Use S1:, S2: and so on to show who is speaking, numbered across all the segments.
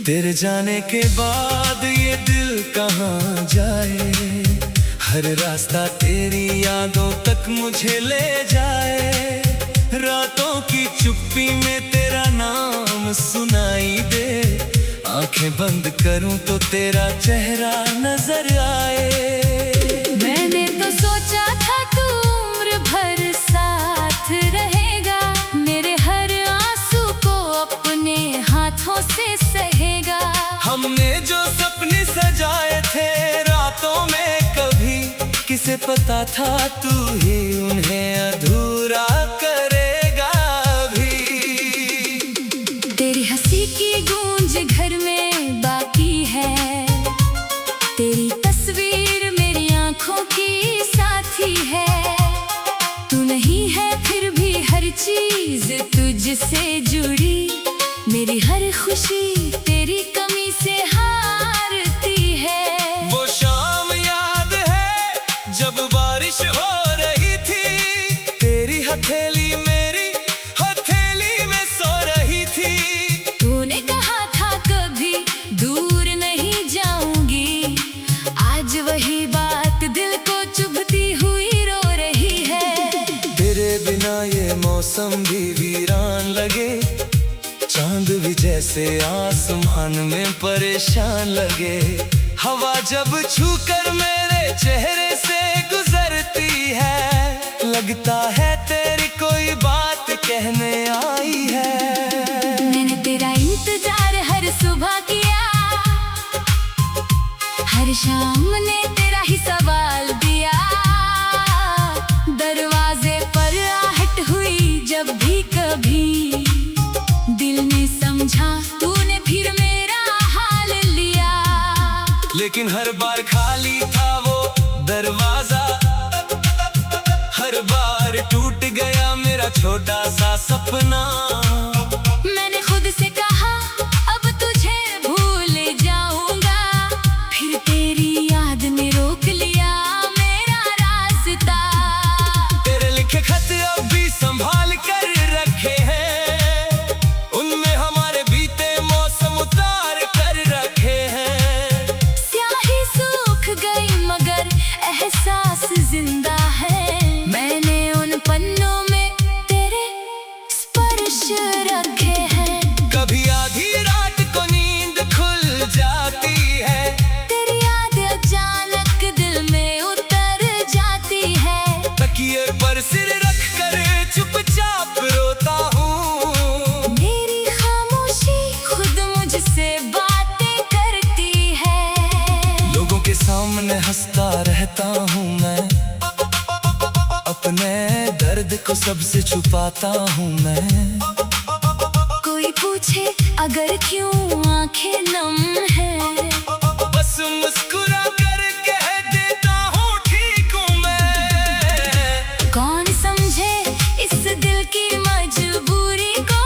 S1: तेरे जाने के बाद ये दिल कहाँ जाए, हर रास्ता तेरी यादों तक मुझे ले जाए। रातों की चुप्पी में तेरा नाम सुनाई दे, आंखें बंद करूं तो तेरा चेहरा नजर आए।
S2: मैंने तो सोचा था तू उम्र भर साथ रहेगा, मेरे हर आंसू को अपने हाथों से सहेगा।
S1: हमने जो सपने सजाए थे रातों में, कभी किसे पता था तू ही उन्हें अधूरा करेगा भी।
S2: तेरी हंसी की गूंज घर में बाकी है, तेरी तस्वीर मेरी आंखों की साथी है। तू नहीं है फिर भी हर चीज तुझसे जुड़ी, मेरी हर खुशी तेरी कमी से हारती है।
S1: वो शाम याद है जब बारिश हो रही थी, तेरी हथेली मेरी हथेली में सो रही थी।
S2: तूने कहा था कभी दूर नहीं जाऊंगी, आज वही बात दिल को चुभती हुई रो रही है।
S1: तेरे बिना ये मौसम भी वीरान लगे, चांद भी जैसे आसमान में परेशान लगे। हवा जब छूकर मेरे चेहरे से गुजरती है, लगता है तेरी कोई बात कहने आई है।
S2: मैंने तेरा इंतजार हर सुबह किया, हर शाम ने तेरा ही सवाल दिया। दरवाजे पर आहट हुई जब भी कभी, दिल ने समझा तूने फिर मेरा हाल लिया।
S1: लेकिन हर बार खाली था वो दरवाजा, हर बार टूट गया मेरा छोटा सा सपना।
S2: मैंने खुद से कहा अब तुझे भूल जाऊंगा, फिर तेरी याद ने रोक लिया मेरा रास्ता।
S1: तेरे लिखे खत अब भी संभाल कर रखे हैं, उनमें हमारे बीते मौसम उतार कर रखे हैं।
S2: स्याही सूख गई मगर एहसास जिंदा है, मैंने उन पन्नों में तेरे स्पर्श रखे हैं।
S1: कभी आधी रात को नींद खुल जाती है,
S2: तेरी याद अचानक दिल में उतर जाती है।
S1: तकिए पर सिर रख कर चुपचाप रोता हूँ,
S2: मेरी खामोशी खुद मुझसे बातें करती है।
S1: लोगों के सामने हंसता रहता हूँ मैं, अपने दर्द को सबसे छुपाता हूँ मैं।
S2: कोई पूछे अगर क्यों आंखें नम है,
S1: बस मुस्कुरा कर कह देता हूँ ठीक हूँ मैं।
S2: कौन समझे इस दिल की मजबूरी को,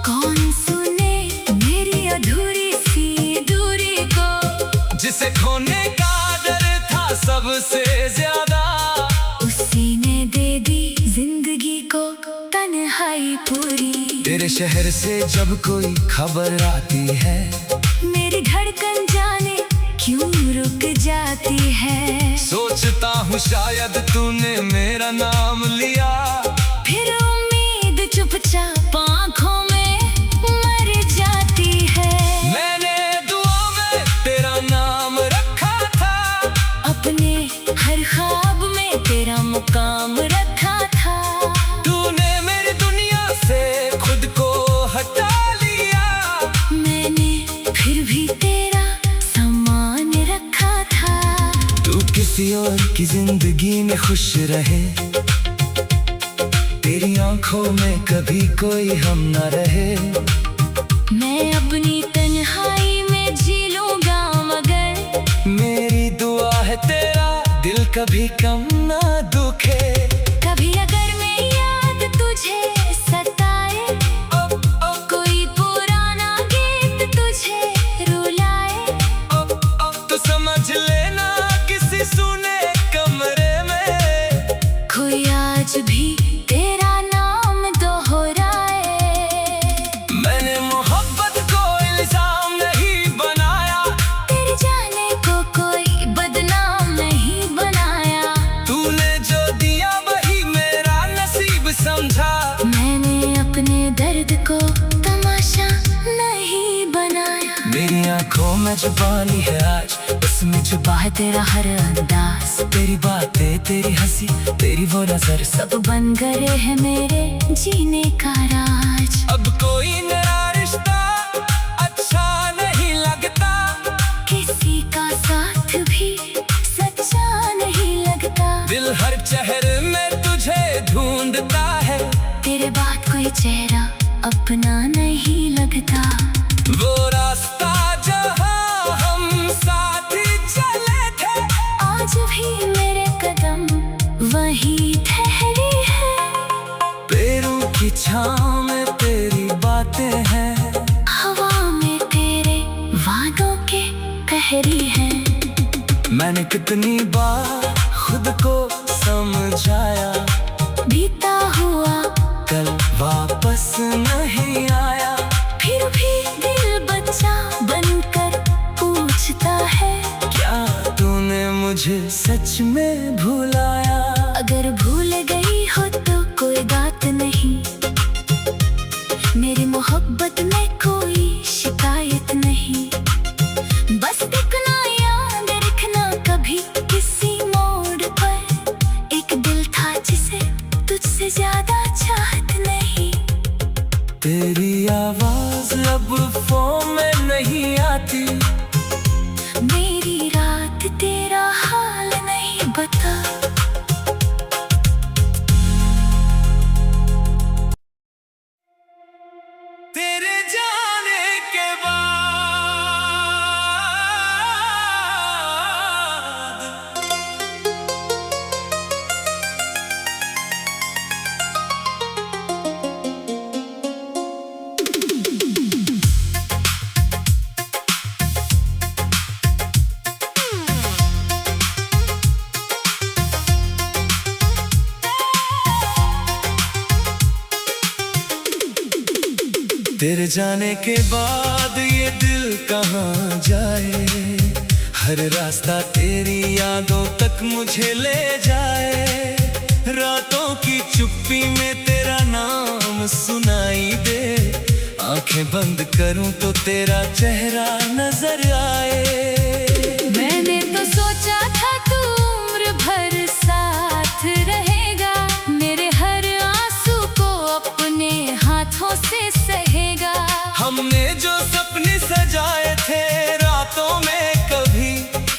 S2: कौन सुने मेरी अधूरी सी दूरी को।
S1: जिसे खोने का डर था सबसे ज्यादा,
S2: उसी ने दे दी जिंदगी को तन्हाई पूरी।
S1: तेरे शहर से जब कोई खबर आती है,
S2: मेरी धड़कन जाने क्यों रुक जाती है।
S1: सोचता हूँ शायद तूने मेरा नाम लिया,
S2: फिर उम्मीद चुपचाप आँखों में मर जाती है।
S1: मैंने दुआ में तेरा नाम रखा था,
S2: अपने हर ख्वाब में तेरा मुकाम रखा था।
S1: तूने मेरी दुनिया से खुद को हटा लिया,
S2: मैंने फिर भी तेरा सामान रखा था।
S1: तू किसी और की जिंदगी में खुश रहे, तेरी आंखों में कभी कोई हम न रहे।
S2: मैं अपनी तन्हाई में जी लूंगा मगर
S1: मेरी दुआ है तेरा दिल कभी कम ना दुखे।
S2: कभी अगर मैं याद तुझे सताए, कोई पुराना गीत तुझे रुलाए,
S1: तो समझ लेना किसी सुने कमरे में
S2: कोई आज भी तेरा नाम दोहराए।
S1: मैंने मोहब्बत को इल्जाम नहीं आंखों में जुबानी है आज,
S2: उसमें छुपा है तेरा हर अंदाज।
S1: तेरी बातें, तेरी हंसी, तेरी वो नजर,
S2: सब बन गए हैं मेरे जीने का राज।
S1: अब कोई नया रिश्ता अच्छा नहीं लगता,
S2: किसी का साथ भी सच्चा नहीं लगता।
S1: दिल हर चेहरे में तुझे ढूंढता है,
S2: तेरे बाद कोई चेहरा अपना नहीं लगता।
S1: वो रास्ता जहाँ हम साथ ही चले थे,
S2: आज भी मेरे कदम वहीं ठहरे हैं।
S1: पैरों की छाँव में तेरी बातें हैं,
S2: हवा में तेरे वादों के कहरी हैं।
S1: मैंने कितनी बार खुद को समझाया,
S2: बीता हुआ
S1: कल वापस नहीं आया।
S2: फिर भी दिल बच्चा बनकर पूछता है,
S1: क्या तूने मुझे सच में भुलाया?
S2: अगर भूल गई हो तो कोई बात नहीं, मेरी मोहब्बत में कोई शिकायत नहीं। बस इतना याद रखना, कभी किसी मोड़ पर एक दिल था जिसे तुझसे ज्यादा चाहत नहीं।
S1: तेरी आवाज अब फोन में नहीं आती,
S2: मेरी रात तेरा हाल नहीं बता।
S1: तेरे जाने के बाद तेरे जाने के बाद ये दिल कहाँ जाए, हर रास्ता तेरी यादों तक मुझे ले जाए। रातों की चुप्पी में तेरा नाम सुनाई दे, आंखें बंद करूं तो तेरा चेहरा नजर आए।
S2: मैंने तो सोचा था तू उम्र भर साथ रहेगा, मेरे हर आंसू को अपने हाथों से सहेगा।
S1: हमने जो सपने सजाए थे रातों में, कभी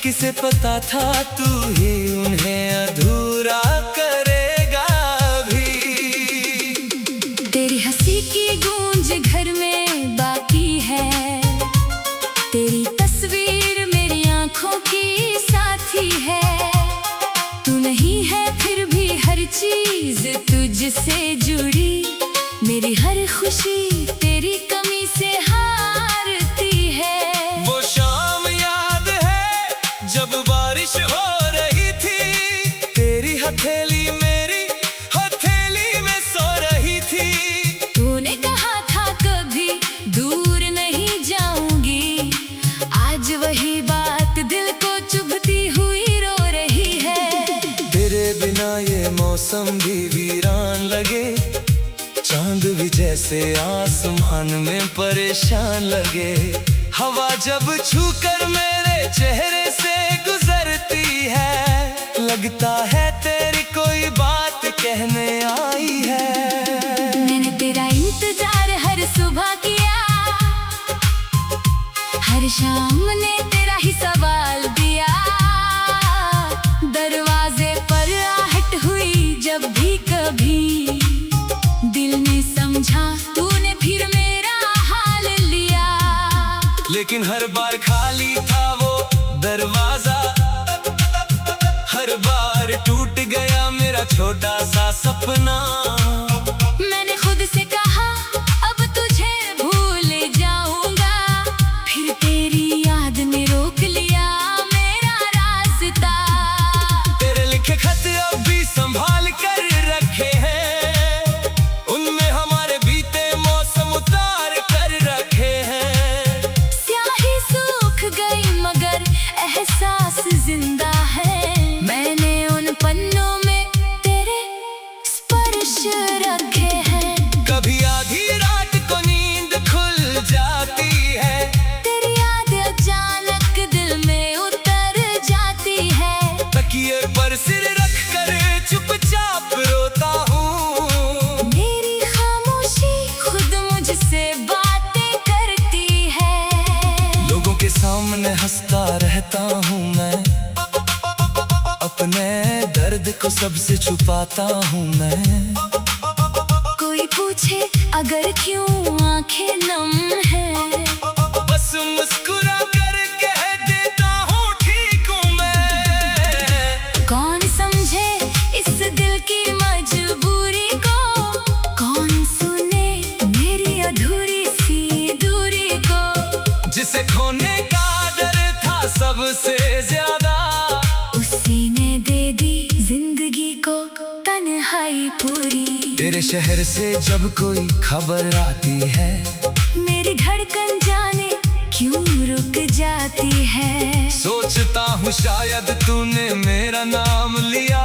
S1: किसे पता था तू ही उन्हें अधूरा करेगा भी।
S2: तेरी हंसी की गूंज घर में बाकी है, तेरी तस्वीर मेरी आंखों की साथी है। तू नहीं है फिर भी हर चीज तुझसे जुड़ी, मेरी हर खुशी तेरी कमी से हारती है।
S1: वो शाम याद है जब बारिश हो रही थी, तेरी हथेली मेरी हथेली में सो रही थी।
S2: तूने कहा था कभी दूर नहीं जाऊंगी, आज वही बात दिल को चुभती हुई रो रही है।
S1: तेरे बिना ये मौसम भी वीरान लगे, चांद भी जैसे आसमान में परेशान लगे। हवा जब छूकर मेरे चेहरे से गुजरती है, लगता है तेरी कोई बात कहने आई है।
S2: मैंने तेरा इंतजार हर सुबह किया, हर शाम ने तेरा ही सवाल दिया। दरवाजे पर आहट हुई जब भी कभी, दिल ने समझा तूने फिर मेरा हाल लिया।
S1: लेकिन हर बार खाली था वो दरवाजा, हर बार टूट गया मेरा छोटा सा सपना।
S2: मैंने खुद से कहा अब तुझे भूल जाऊंगा, फिर तेरी याद ने रोक लिया मेरा रास्ता।
S1: तेरे लिखे खत अब भी संभाल कर रखे हैं, उनमें हमारे बीते मौसम उतार कर रखे हैं।
S2: स्याही सूख गई मगर एहसास जिंदा है, मैंने उन पन्नों में तेरे स्पर्श
S1: सामने हंसता रहता हूँ मैं, अपने दर्द को सबसे छुपाता हूँ मैं।
S2: कोई पूछे अगर क्यों आंखें नम है,
S1: बस मुस्कुरा कर कह देता हूँ ठीक हूँ मैं।
S2: कौन समझे इस दिल की मजबूरी को, कौन सुने मेरी अधूरी सी दूरी को।
S1: जिसे खोने का डर था सबसे ज्यादा,
S2: उसी ने दे दी जिंदगी को तन्हाई पूरी।
S1: तेरे शहर से जब कोई खबर आती है,
S2: मेरी धड़कन जाने क्यों रुक जाती है।
S1: सोचता हूँ शायद तूने मेरा नाम लिया,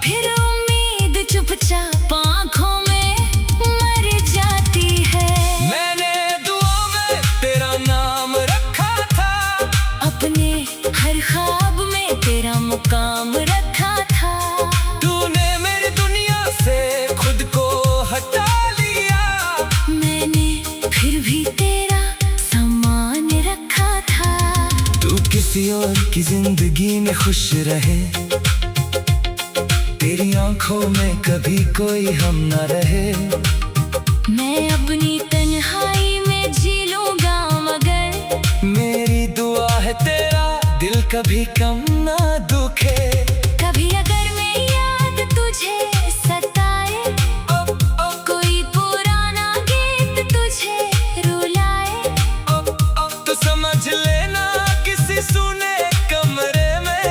S2: फिर उम्मीद चुपचाप आँखों में मर जाती है।
S1: मैंने दुआ में तेरा नाम रखा था,
S2: अपने हर ख्वाब में तेरा मुकाम रखा था।
S1: तूने मेरी दुनिया से खुद को हटा लिया,
S2: मैंने फिर भी तेरा सामान रखा था।
S1: तू किसी और की जिंदगी में खुश रहे, तेरी आंखों में कभी कोई हम न रहे।
S2: मैं अपनी तन्हाई में जी लूंगा मगर
S1: मेरी दुआ है तेरा दिल कभी कम ना दुखे।
S2: कभी अगर मैं याद तुझे सताए, कोई पुराना गीत तुझे रुलाए,
S1: तो समझ लेना किसी सुने कमरे में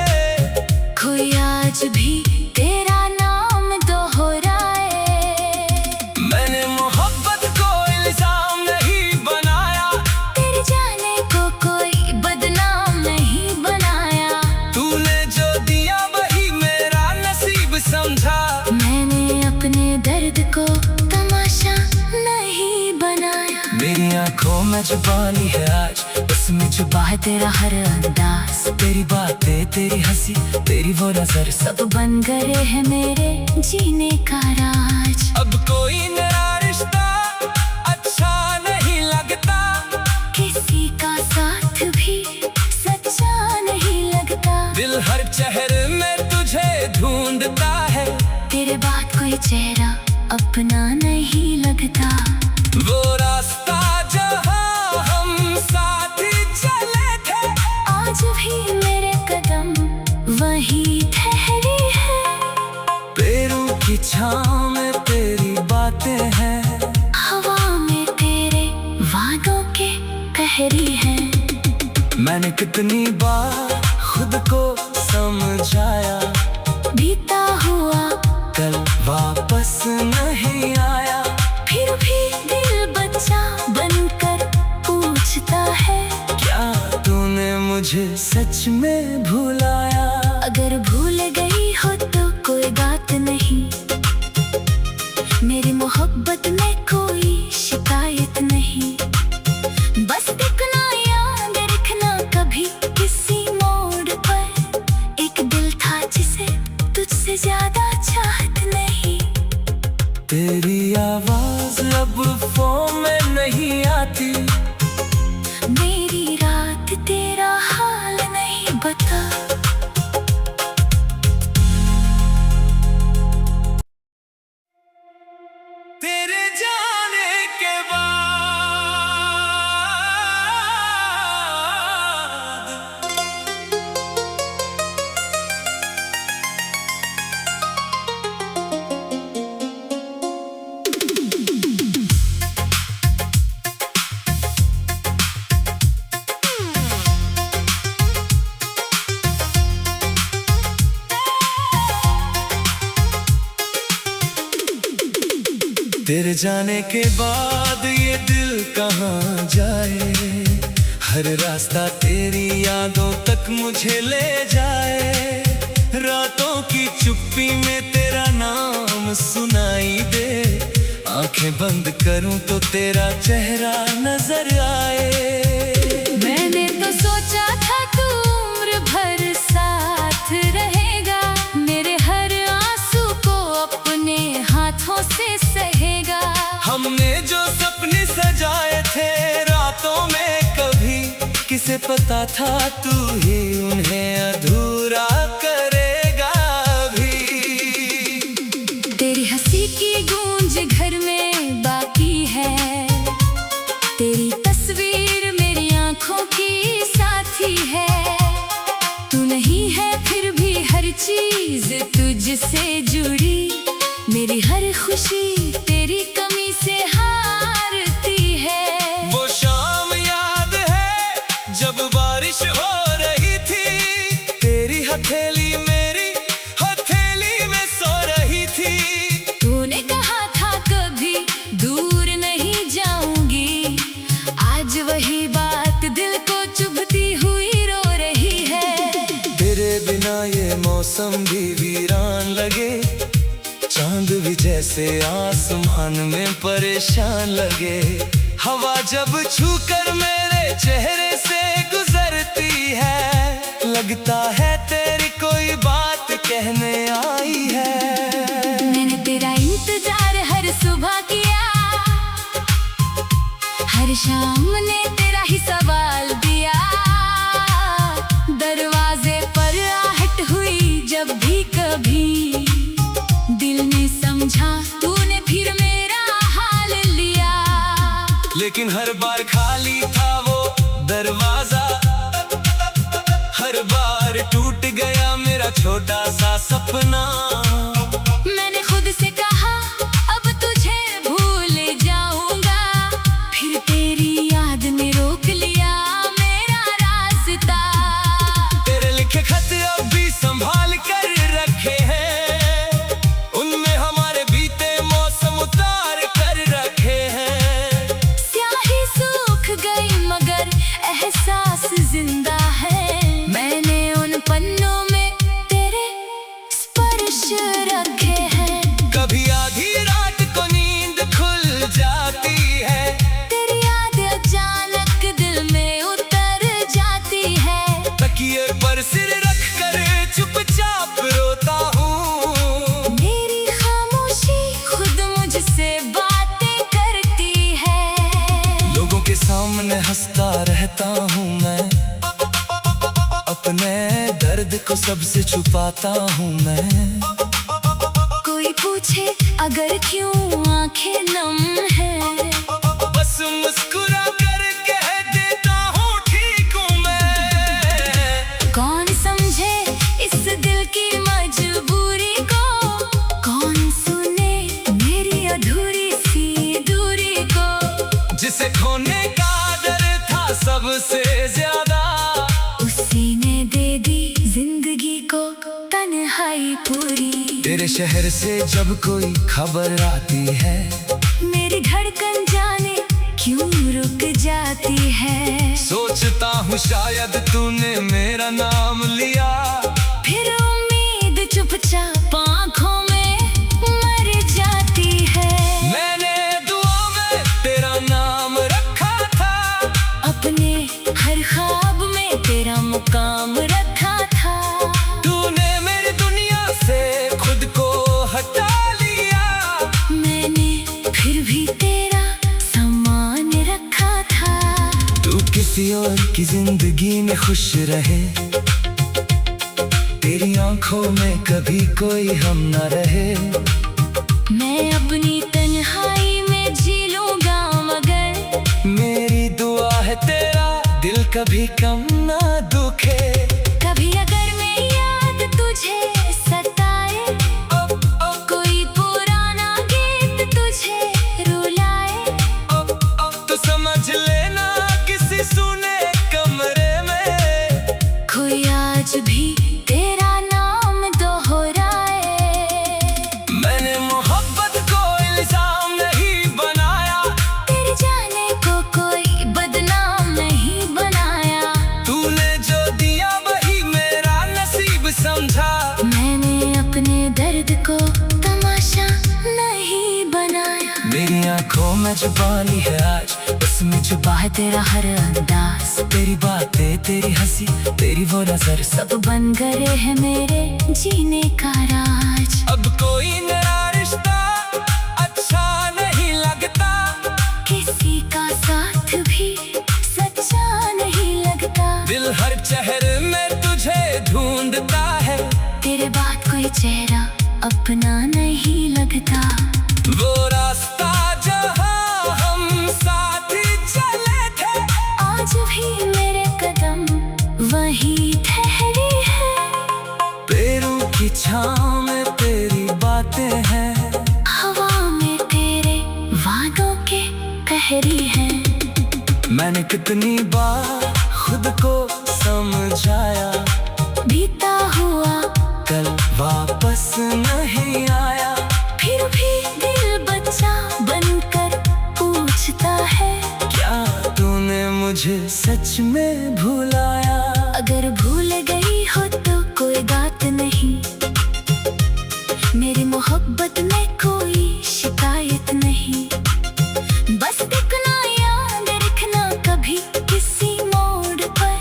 S2: कोई आज भी तेरा नाम दोहराए।
S1: मैंने मोहब्बत को इल्जाम नहीं बनाया,
S2: तेरे जाने को कोई बदनाम नहीं बनाया।
S1: तूने जो दिया वही मेरा नसीब समझा।
S2: मैंने अपने दर्द को तमाशा नहीं बनाया।
S1: मेरी आंखों में जुबानी है आज, उसमें छुपा है तेरा हर अंदाज। तेरी बातें, तेरी हंसी, तेरी वो नजर,
S2: सब बन गए हैं मेरे जीने का राज।
S1: अब कोई नया रिश्ता अच्छा नहीं लगता,
S2: किसी का साथ भी सच्चा नहीं लगता।
S1: दिल हर चेहरे में तुझे ढूंढता है,
S2: तेरे बाद कोई चेहरा अपना नहीं लगता।
S1: वो रास्ता जहाँ हम साथ ही चले थे,
S2: आज भी मेरे कदम वहीं ठहरी है।
S1: पैरों की छाँव में तेरी बातें हैं,
S2: हवा में तेरे वादों के कहरी हैं।
S1: मैंने कितनी बार खुद को समझाया,
S2: बीता हुआ
S1: कल वापस नहीं आया।
S2: फिर भी दिल बच्चा बनकर पूछता है,
S1: क्या तूने मुझे सच में भुलाया?
S2: अगर भूल गई हो तो कोई बात नहीं, मेरी मोहब्बत में कोई शिकायत नहीं। बस इतना याद रखना कभी किसी मोड़ पर, एक दिल था जिसे तुझसे ज्यादा चाहत नहीं।
S1: तेरी आवाज अब फोन में नहीं आती,
S2: मेरी रात तेरा हाल नहीं बता।
S1: तेरे जाने के बाद तेरे जाने के बाद ये दिल कहाँ जाए, हर रास्ता तेरी यादों तक मुझे ले जाए। रातों की चुप्पी में तेरा नाम सुनाई दे, आंखें बंद करूं तो तेरा चेहरा नजर आए।
S2: मैंने तो सोचा था तू उम्र भर साथ रहेगा, मेरे हर आंसू को अपने हाथों से सहेगा।
S1: हमने जो सपने सजाए थे रातों में कभी से पता था तू ही उन्हें अधूरा करेगा भी।
S2: तेरी हंसी की गूंज घर में बाकी है, तेरी तस्वीर मेरी आंखों की साथी है। तू नहीं है फिर भी हर चीज तुझसे जुड़ी, मेरी हर खुशी तेरी कमी से हारती है।
S1: वो शाम याद है जब बारिश हो रही थी, तेरी हथेली मेरी हथेली में सो रही थी।
S2: तूने कहा था कभी दूर नहीं जाऊंगी, आज वही बात दिल को चुभती हुई रो रही है।
S1: तेरे बिना ये मौसम भी वीरान लगे, चांद भी जैसे आसमान में परेशान लगे। हवा जब छूकर मेरे चेहरे से गुजरती है, लगता है तेरी कोई बात कहने आई है।
S2: मैंने तेरा इंतजार हर सुबह किया, हर शाम ने तेरा ही सवाल दिया। दरवाजे पर आहट हुई जब भी कभी, दिल ने समझा तूने फिर मेरा हाल लिया।
S1: लेकिन हर बार खाली था वो दरवाजा, हर बार टूट गया मेरा छोटा सा सपना।
S2: मैंने खुद से कहा अब तुझे भूल जाऊंगा, फिर तेरी याद ने रोक लिया मेरा रास्ता।
S1: तेरे लिखे खत अब भी संभाल कर रखे हैं, उनमें हमारे बीते मौसम उतार कर रखे हैं।
S2: स्याही सूख गई मगर एहसास जिंदा है, मैंने उन पन्नों में तेरे स्पर्श रखे हैं।
S1: कभी आधी रात को नींद खुल जाती है,
S2: तेरी याद अचानक दिल में उतर जाती है।
S1: तकिए पर सिर रख कर चुपचाप रोता हूँ।
S2: मेरी खामोशी खुद मुझसे बातें करती है।
S1: लोगों के सामने हंसता रहता हूँ मैं, अपने दर्द को सबसे छुपाता हूँ मैं।
S2: कोई पूछे अगर क्यों आंखें नम है,
S1: बस मुस्कुरा कर कह देता हूँ ठीक हूँ मैं।
S2: कौन समझे इस दिल की मजबूरी को, कौन सुने मेरी अधूरी सी दूरी को।
S1: जिसे खोने का डर था सबसे ज्यादा,
S2: उसी ने दे दी जिंदगी को तन्हाई पूरी।
S1: तेरे शहर से जब कोई खबर आती है,
S2: मेरी धड़कन जाने क्यों रुक जाती है।
S1: सोचता हूँ शायद तूने मेरा नाम लिया,
S2: फिर उम्मीद चुपचाप आँखों में मर जाती है।
S1: मैंने दुआ में तेरा नाम रखा था,
S2: अपने हर ख्वाब में तेरा मुकाम रखा था।
S1: तूने मेरी दुनिया से खुद को हटा लिया,
S2: मैंने फिर भी तेरा सामान रखा था।
S1: तू किसी और की जिंदगी में खुश रहे, तेरी आंखों में कभी कोई हम न रहे।
S2: मैं अपनी तन्हाई में जी लूंगा मगर
S1: मेरी दुआ है तेरा दिल कभी कम ना दुखे।
S2: कभी अगर मैं याद तुझे सताए, कोई पुराना गीत तुझे रुलाए,
S1: तो समझ लेना किसी सुने कमरे में
S2: कोई आज भी तेरा नाम दोहराए।
S1: मैंने मोहब्बत को इल्जाम नहीं बनाया,
S2: तेरे जाने को कोई बदनाम नहीं बनाया।
S1: तूने जो दिया वही मेरा नसीब समझा।
S2: मैंने अपने दर्द को तमाशा नहीं बनाया।
S1: मेरी आंखों में जुबानी है आज, उसमें छुपा है तेरा हर अंदाज। तेरी बातें, तेरी हंसी, तेरी वो नजर,
S2: सब बन गए हैं मेरे जीने का राज।
S1: अब कोई नया रिश्ता अच्छा नहीं लगता,
S2: किसी का साथ भी सच्चा नहीं लगता। चेहरा अपना नहीं लगता।
S1: वो रास्ता जहाँ हम साथ ही चले थे,
S2: आज भी मेरे कदम वहीं ठहरी है।
S1: पेड़ों की छाँव में तेरी बातें हैं,
S2: हवा में तेरे वादों के कहरी है।
S1: मैंने कितनी बार खुद को समझाया,
S2: बीता हुआ
S1: कल वापस नहीं आया।
S2: फिर भी दिल बच्चा बनकर पूछता है,
S1: क्या तूने मुझे सच में भुलाया?
S2: अगर भूल गई हो तो कोई बात नहीं, मेरी मोहब्बत में कोई शिकायत नहीं। बस देखना याद रखना कभी किसी मोड़ पर,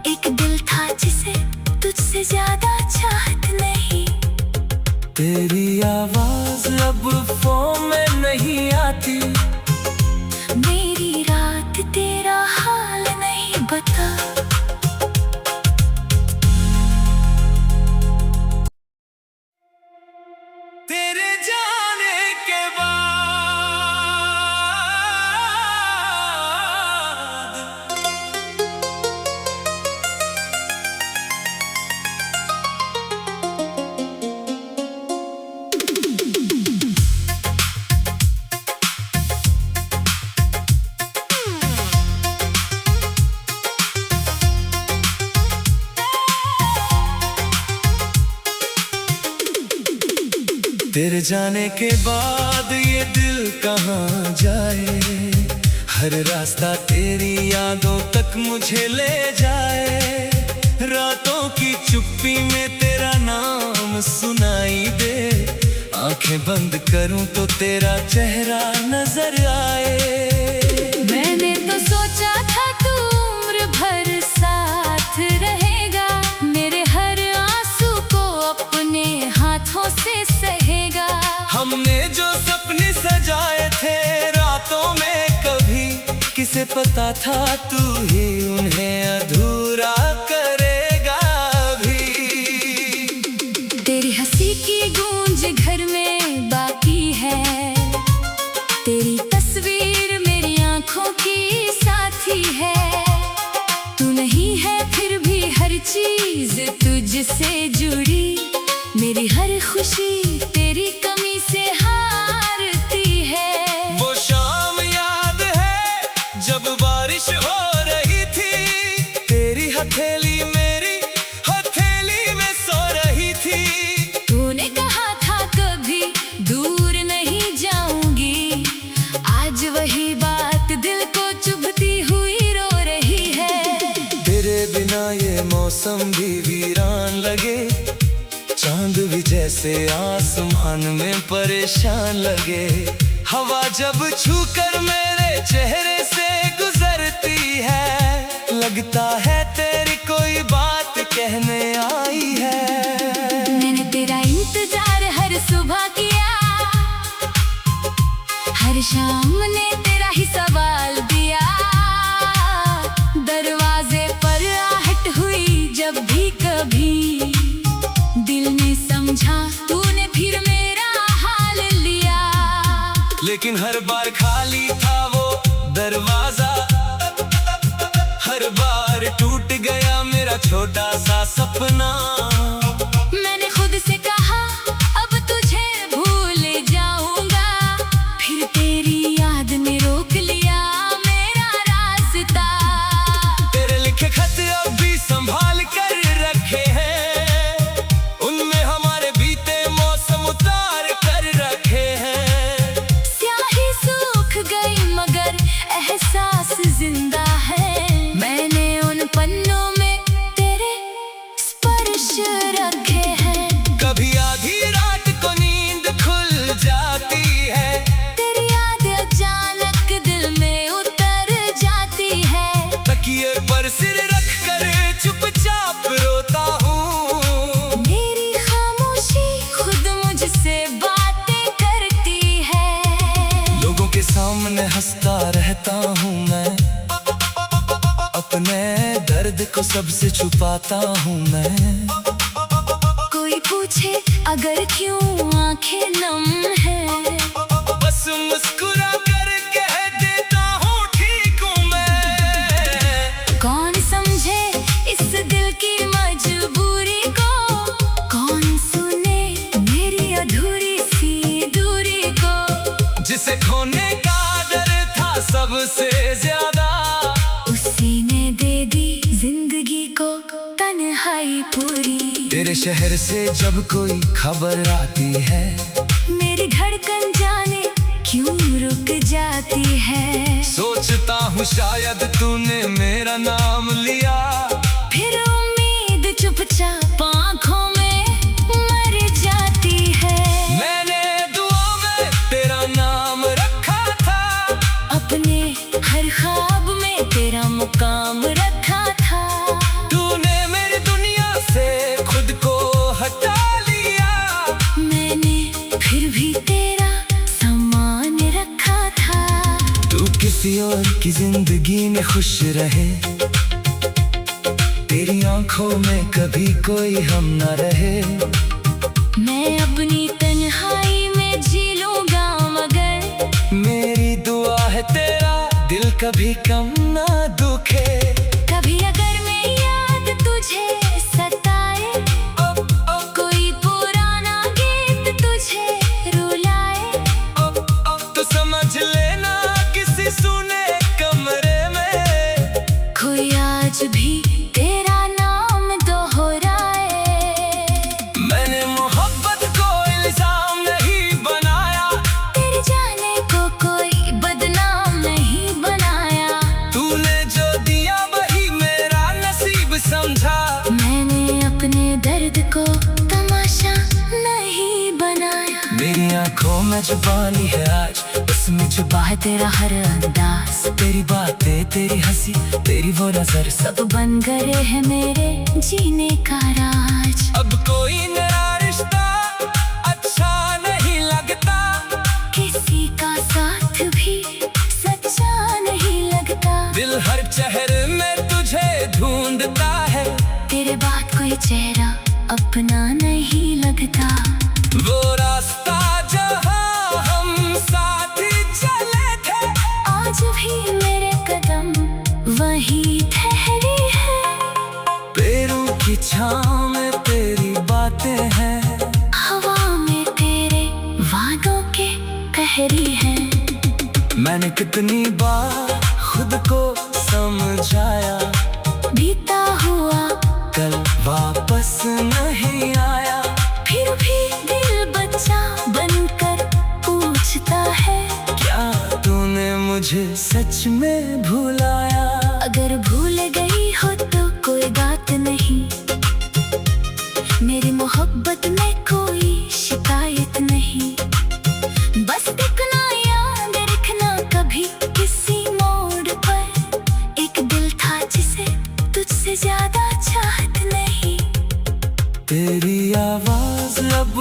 S2: एक दिल था जिसे तुझसे ज्यादा चाहत नहीं।
S1: तेरी आवाज अब फोन में नहीं आती,
S2: मेरी रात तेरा हाल नहीं बता।
S1: तेरे जाने के बाद तेरे जाने के बाद ये दिल कहाँ जाए, हर रास्ता तेरी यादों तक मुझे ले जाए। रातों की चुप्पी में तेरा नाम सुनाई दे, आंखें बंद करूं तो तेरा चेहरा नजर आए।
S2: मैंने तो सोचा था तू उम्र भर साथ रहेगा, मेरे हर आंसू को अपने हाथों से सहेगा।
S1: हमने जो सपने सजाए थे रातों में, कभी किसे पता था तू ही उन्हें अधूरा करेगा भी।
S2: तेरी हंसी की गूंज घर में बाकी है, तेरी तस्वीर मेरी आंखों की साथी है। तू नहीं है फिर भी हर चीज तुझसे जुड़ी, मेरी हर खुशी तेरी कमी से हारती है।
S1: वो शाम याद है जब बारिश हो रही थी, तेरी हथेली मेरी हथेली में सो रही थी।
S2: तूने कहा था कभी दूर नहीं जाऊंगी, आज वही बात दिल को चुभती हुई रो रही है।
S1: तेरे बिना ये मौसम भी वीरान लगे, चांद भी जैसे आसमान में परेशान लगे। हवा जब छूकर मेरे चेहरे से गुजरती है, लगता है तेरी कोई बात कहने आई है।
S2: मैंने तेरा इंतजार हर सुबह किया, हर शाम ने तेरा ही सवाल दिया। दरवाजे पर आहट हुई जब भी कभी, दिल ने समझा तूने फिर मेरा हाल लिया।
S1: लेकिन हर बार खाली था वो दरवाजा, हर बार टूट गया मेरा छोटा सा सपना।
S2: मैंने खुद से कहा अब तुझे भूल जाऊंगा, फिर तेरी याद ने रोक लिया मेरा रास्ता।
S1: तेरे लिखे खत अब भी संभाल कर रखे हैं, उनमें हमारे बीते मौसम उतार कर रखे हैं।
S2: स्याही सूख गई मगर एहसास जिंदा है, मैंने उन पन्नों में तेरे स्पर्श रखे हैं।
S1: कभी आधी रात को नींद खुल जाती है,
S2: तेरी याद अचानक दिल में उतर जाती है।
S1: तकिए पर सिर रख कर चुपचाप रोता हूँ,
S2: मेरी खामोशी खुद मुझसे बातें करती है।
S1: लोगों के सामने हंसता रहता हूँ मैं, अपने दर्द को सबसे छुपाता हूँ मैं।
S2: कोई पूछे अगर क्यों आंखें नम है,
S1: बस मुस्कुरा कर कह देता हूँ ठीक हूँ मैं।
S2: कौन समझे इस दिल की मजबूरी को, कौन सुने मेरी अधूरी सी दूरी को।
S1: जिसे खोने का डर था सबसे ज्यादा,
S2: उसी ने दे दी जिंदगी को तन्हाई पूरी।
S1: तेरे शहर से जब कोई खबर आती है,
S2: मेरी धड़कन जाने क्यों रुक जाती है।
S1: सोचता हूँ शायद तूने मेरा नाम लिया,
S2: फिर उम्मीद चुपचाप आँखों में मर जाती है।
S1: मैंने दुआ में तेरा नाम रखा था,
S2: अपने हर ख्वाब में तेरा मुकाम रखा था।
S1: तूने मेरी दुनिया से खुद को हटा लिया,
S2: मैंने फिर भी तेरा सामान रखा था।
S1: तू किसी और की जिंदगी में खुश रहे, तेरी आंखों में कभी कोई हम न रहे।
S2: मैं अपनी तन्हाई में जी लूंगा मगर,
S1: मेरी दुआ है तेरा दिल कभी कम ना दुखे।
S2: कभी अगर मैं याद तुझे सताए, कोई पुराना गीत तुझे रुलाए,
S1: तो समझ लेना किसी सुने कमरे में
S2: कोई आज भी तेरा नाम दोहराए।
S1: मैंने मोहब्बत को इल्जाम नहीं बनाया,
S2: तेरे जाने को कोई बदनाम नहीं बनाया।
S1: तूने जो दिया वही मेरा नसीब समझा,
S2: मैंने अपने दर्द को तमाशा नहीं बनाया।
S1: मेरी आंखों में जुबानी है आज, उसमें छुपा है तेरा हर अंदाज। तेरी बातें, तेरी हंसी, तेरी वो नजर, सब
S2: सब बन गए हैं मेरे जीने का राज।
S1: अब कोई नया रिश्ता अच्छा नहीं लगता,
S2: किसी का साथ भी सच्चा नहीं लगता।
S1: दिल हर चेहरे में तुझे ढूंढता है,
S2: तेरे बाद कोई चेहरा अपना नहीं लगता।
S1: वो रास्ता जहाँ हम साथ ही चले थे,
S2: आज भी मेरे कदम वहीं ठहरी है।
S1: पेड़ों की छाँव में तेरी बातें हैं,
S2: हवा में तेरे वादों के कहरी है।
S1: मैंने कितनी बार खुद को समझाया,
S2: बीता हुआ
S1: कल वापस नहीं आया।
S2: फिर भी दिल बच्चा बनकर पूछता है,
S1: क्या तूने मुझे सच में भुलाया?
S2: अगर भूल गई हो तो कोई बात नहीं, मेरी मोहब्बत में कोई शिकायत नहीं। बस देखना याद रखना कभी किसी मोड़ पर, एक दिल था जिसे तुझसे ज्यादा चाहत नहीं।
S1: तेरी आवाज अब